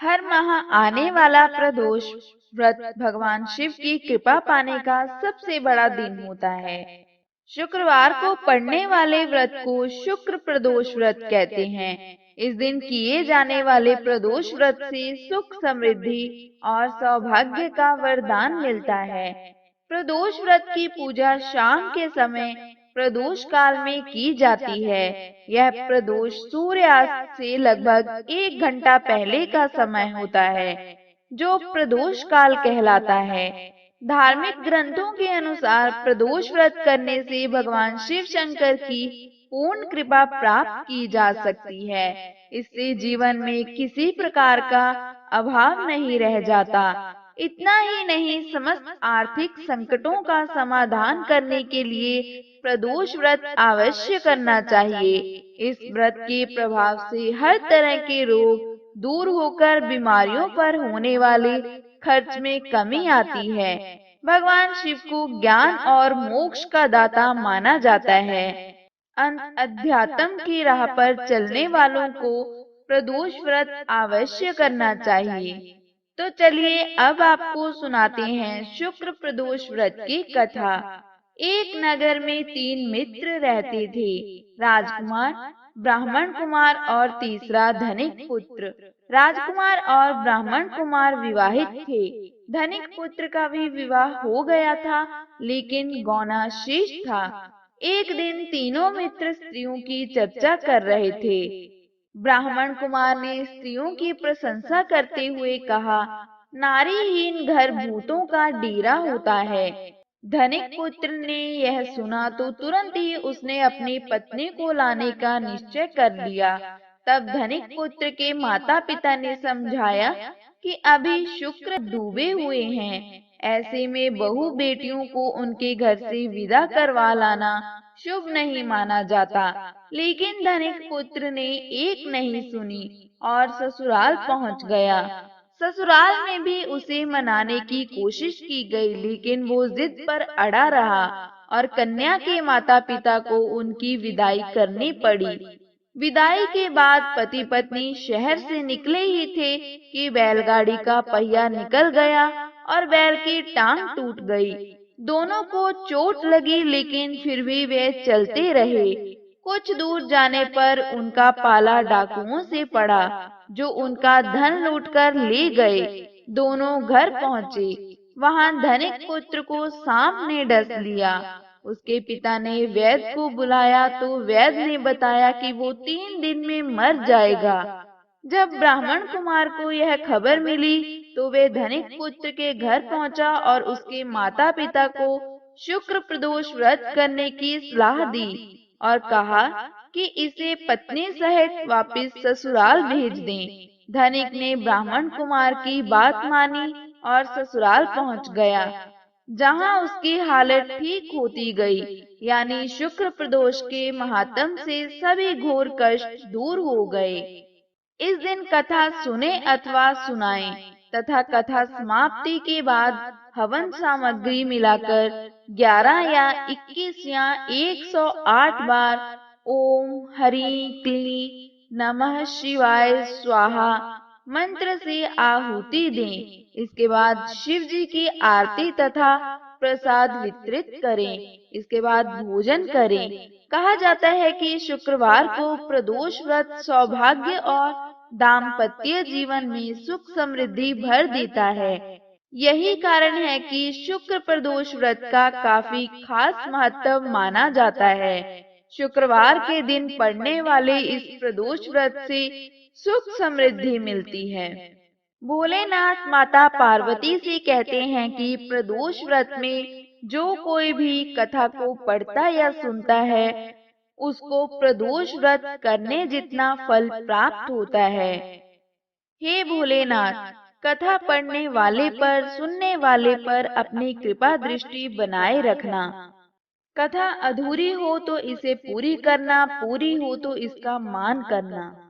हर माह आने वाला प्रदोष व्रत भगवान शिव की कृपा पाने का सबसे बड़ा दिन होता है। शुक्रवार को पड़ने वाले व्रत को शुक्र प्रदोष व्रत कहते हैं। इस दिन किए जाने वाले प्रदोष व्रत से सुख समृद्धि और सौभाग्य का वरदान मिलता है। प्रदोष व्रत की पूजा शाम के समय प्रदोष काल में की जाती है। यह प्रदोष सूर्यास्त से लगभग 1 घंटा पहले का समय होता है, जो प्रदोष काल कहलाता है। धार्मिक ग्रंथों के अनुसार प्रदोष व्रत करने से भगवान शिव शंकर की पूर्ण कृपा प्राप्त की जा सकती है। इससे जीवन में किसी प्रकार का अभाव नहीं रह जाता। इतना ही नहीं, समस्त आर्थिक संकटों का समाधान करने के लिए प्रदोष व्रत अवश्य करना चाहिए। इस व्रत के प्रभाव से हर तरह के रोग दूर होकर बीमारियों पर होने वाले खर्च में कमी आती है। भगवान शिव को ज्ञान और मोक्ष का दाता माना जाता है। अध्यात्म की राह पर चलने वालों को प्रदोष व्रत अवश्य करना चाहिए। तो चलिए अब आपको सुनाते हैं शुक्र प्रदोष व्रत की कथा। एक नगर में 3 मित्र रहते थे, राजकुमार, ब्राह्मण कुमार और तीसरा धनिक पुत्र। राजकुमार और ब्राह्मण कुमार विवाहित थे। धनिक पुत्र का भी विवाह हो गया था, लेकिन गौना शेष था। एक दिन तीनों मित्र स्त्रियों की चर्चा कर रहे थे। ब्राह्मण कुमार ने स्त्रियों की प्रशंसा करते हुए कहा, नारीहीन घर भूतों का डेरा होता है। धनिक पुत्र ने यह सुना तो तुरंत ही उसने अपनी पत्नी को लाने का निश्चय कर लिया। तब धनिक पुत्र के माता पिता ने समझाया कि अभी शुक्र डूबे हुए हैं, ऐसे में बहू बेटियों को उनके घर से विदा करवा लाना शुभ नहीं माना जाता। लेकिन धनिक पुत्र ने एक नहीं सुनी और ससुराल पहुंच गया। ससुराल में भी उसे मनाने की कोशिश की गई, लेकिन वो जिद पर अड़ा रहा और कन्या के माता पिता को उनकी विदाई करनी पड़ी। विदाई के बाद पति पत्नी शहर से निकले ही थे कि बैलगाड़ी का पहिया निकल गया और बैल की टांग टूट गई। दोनों को चोट लगी, लेकिन फिर भी वे चलते रहे। कुछ दूर जाने पर उनका पाला डाकुओं से पड़ा, जो उनका धन लूटकर ले गए। दोनों घर पहुंचे। वहां धनिक पुत्र को सांप ने डस लिया। उसके पिता ने वैद्य को बुलाया तो वैद्य ने बताया कि वो 3 दिन में मर जाएगा। जब ब्राह्मण कुमार को यह खबर मिली तो वे धनिक पुत्र के घर पहुंचा और उसके माता पिता को शुक्र प्रदोष व्रत करने की सलाह दी और कहा कि इसे पत्नी सहित वापस ससुराल भेज दें। धनिक ने ब्राह्मण कुमार की बात मानी और ससुराल पहुंच गया, जहां उसकी हालत ठीक होती गई। यानी शुक्र प्रदोष के महात्म से सभी घोर कष्ट दूर हो गए। इस दिन कथा सुने अथवा सुनाएं तथा कथा समाप्ति के बाद हवन सामग्री मिलाकर 11 या 21 या 108 बार ओम हरि क्ली नमः शिवाय स्वाहा मंत्र से आहुति दें। इसके बाद शिव जी की आरती तथा प्रसाद वितरित करें। इसके बाद भोजन करें। कहा जाता है कि शुक्रवार को प्रदोष व्रत सौभाग्य और दाम्पत्य जीवन में सुख समृद्धि भर देता है। यही कारण है कि शुक्र प्रदोष व्रत का काफी खास महत्व माना जाता है। शुक्रवार के दिन पड़ने वाले इस प्रदोष व्रत से सुख समृद्धि मिलती है। भोलेनाथ माता पार्वती से कहते हैं कि प्रदोष व्रत में जो कोई भी कथा को पढ़ता या सुनता है, उसको प्रदोष व्रत करने जितना फल प्राप्त होता है। हे भोलेनाथ, कथा पढ़ने वाले पर, सुनने वाले पर अपनी कृपा दृष्टि बनाए रखना। कथा अधूरी हो तो इसे पूरी करना, पूरी हो तो इसका मान करना।